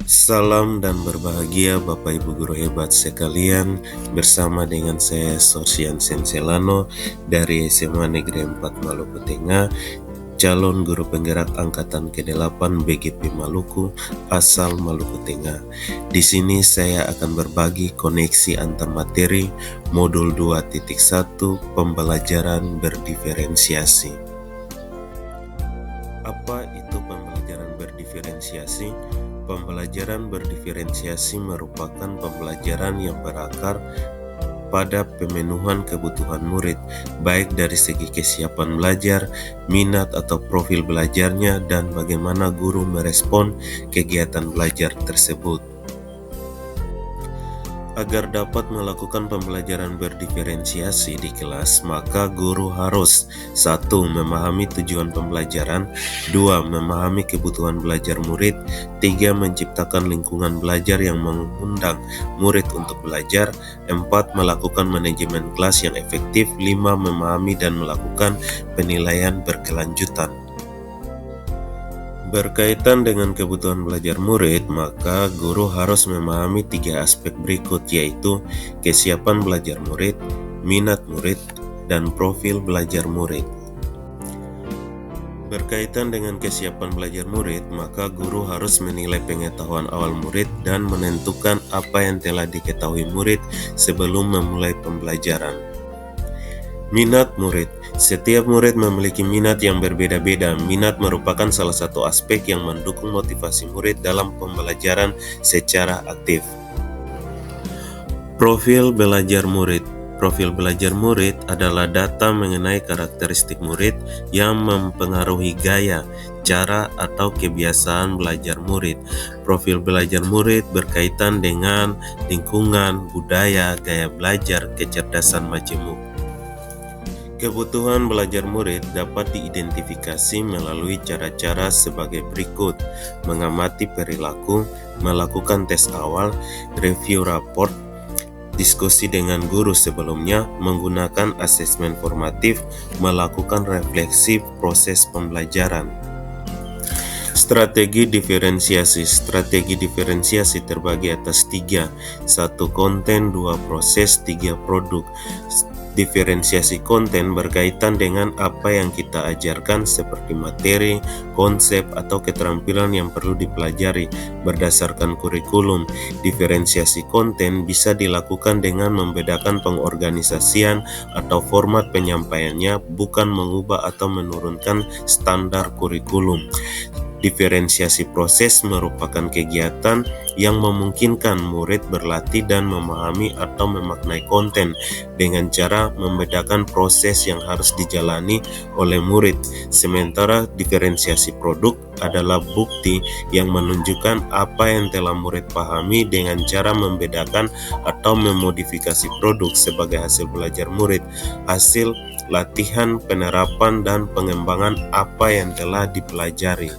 Salam dan berbahagia Bapak Ibu Guru hebat sekalian. Bersama dengan saya Sosian Senselano dari SMA Negeri 4 Maluku Tengah, calon guru penggerak angkatan ke-8 BGP Maluku asal Maluku Tengah. Di sini saya akan berbagi koneksi antar materi modul 2.1 pembelajaran berdiferensiasi. Apa itu pembelajaran berdiferensiasi? Pembelajaran berdiferensiasi merupakan pembelajaran yang berakar pada pemenuhan kebutuhan murid, baik dari segi kesiapan belajar, minat atau profil belajarnya, dan bagaimana guru merespon kegiatan belajar tersebut. Agar dapat melakukan pembelajaran berdiferensiasi di kelas, maka guru harus 1. Memahami tujuan pembelajaran, 2. Memahami kebutuhan belajar murid, 3. Menciptakan lingkungan belajar yang mengundang murid untuk belajar, 4. Melakukan manajemen kelas yang efektif, 5. Memahami dan melakukan penilaian berkelanjutan. Berkaitan dengan kebutuhan belajar murid, maka guru harus memahami 3 aspek berikut, yaitu kesiapan belajar murid, minat murid, dan profil belajar murid. Berkaitan dengan kesiapan belajar murid, maka guru harus menilai pengetahuan awal murid dan menentukan apa yang telah diketahui murid sebelum memulai pembelajaran. Minat murid. Setiap murid memiliki minat yang berbeda-beda. Minat merupakan salah satu aspek yang mendukung motivasi murid dalam pembelajaran secara aktif. Profil belajar murid. Profil belajar murid adalah data mengenai karakteristik murid yang mempengaruhi gaya, cara, atau kebiasaan belajar murid. Profil belajar murid berkaitan dengan lingkungan, budaya, gaya belajar, kecerdasan majemuk. Kebutuhan belajar murid dapat diidentifikasi melalui cara-cara sebagai berikut: mengamati perilaku, melakukan tes awal, review raport, diskusi dengan guru sebelumnya, menggunakan asesmen formatif, melakukan refleksi proses pembelajaran. Strategi diferensiasi. Strategi diferensiasi terbagi atas 3: 1. Konten, 2. Proses, 3. Produk. Diferensiasi konten berkaitan dengan apa yang kita ajarkan seperti materi, konsep, atau keterampilan yang perlu dipelajari berdasarkan kurikulum. Diferensiasi konten bisa dilakukan dengan membedakan pengorganisasian atau format penyampaiannya, bukan mengubah atau menurunkan standar kurikulum. Diferensiasi proses merupakan kegiatan yang memungkinkan murid berlatih dan memahami atau memaknai konten dengan cara membedakan proses yang harus dijalani oleh murid. Sementara diferensiasi produk adalah bukti yang menunjukkan apa yang telah murid pahami dengan cara membedakan atau memodifikasi produk sebagai hasil belajar murid, hasil latihan, penerapan, dan pengembangan apa yang telah dipelajari.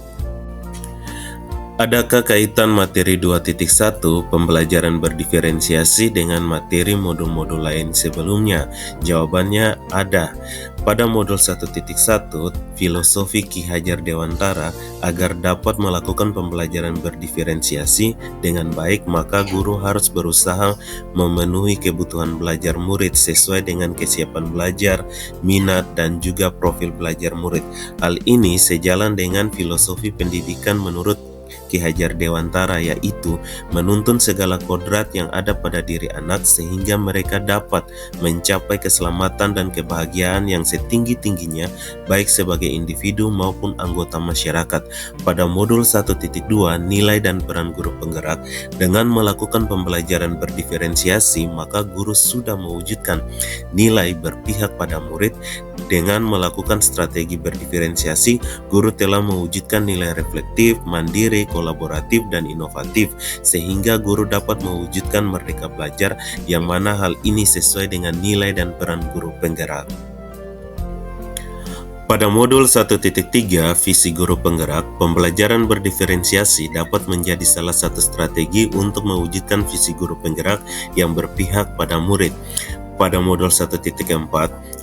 Adakah kaitan materi 2.1 pembelajaran berdiferensiasi dengan materi modul-modul lain sebelumnya? Jawabannya ada. Pada modul 1.1 Filosofi Ki Hajar Dewantara, agar dapat melakukan pembelajaran berdiferensiasi dengan baik, maka guru harus berusaha memenuhi kebutuhan belajar murid sesuai dengan kesiapan belajar, minat, dan juga profil belajar murid. Hal ini sejalan dengan filosofi pendidikan menurut Ki Hajar Dewantara, yaitu menuntun segala kodrat yang ada pada diri anak sehingga mereka dapat mencapai keselamatan dan kebahagiaan yang setinggi-tingginya baik sebagai individu maupun anggota masyarakat. Pada modul 1.2 nilai dan peran guru penggerak, dengan melakukan pembelajaran berdiferensiasi, maka guru sudah mewujudkan nilai berpihak pada murid. Dengan melakukan strategi berdiferensiasi, guru telah mewujudkan nilai reflektif, mandiri, kolaboratif, dan inovatif, sehingga guru dapat mewujudkan merdeka belajar, yang mana hal ini sesuai dengan nilai dan peran guru penggerak. Pada modul 1.3 Visi Guru Penggerak, pembelajaran berdiferensiasi dapat menjadi salah satu strategi untuk mewujudkan visi guru penggerak yang berpihak pada murid. Pada modul 1.4,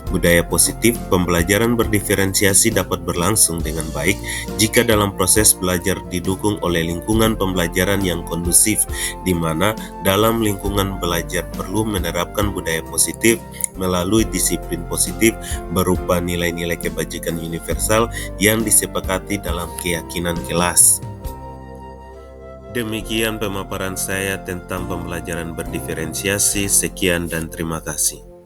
budaya positif, pembelajaran berdiferensiasi dapat berlangsung dengan baik jika dalam proses belajar didukung oleh lingkungan pembelajaran yang kondusif, di mana dalam lingkungan belajar perlu menerapkan budaya positif melalui disiplin positif berupa nilai-nilai kebajikan universal yang disepakati dalam keyakinan kelas. Demikian pemaparan saya tentang pembelajaran berdiferensiasi. Sekian dan terima kasih.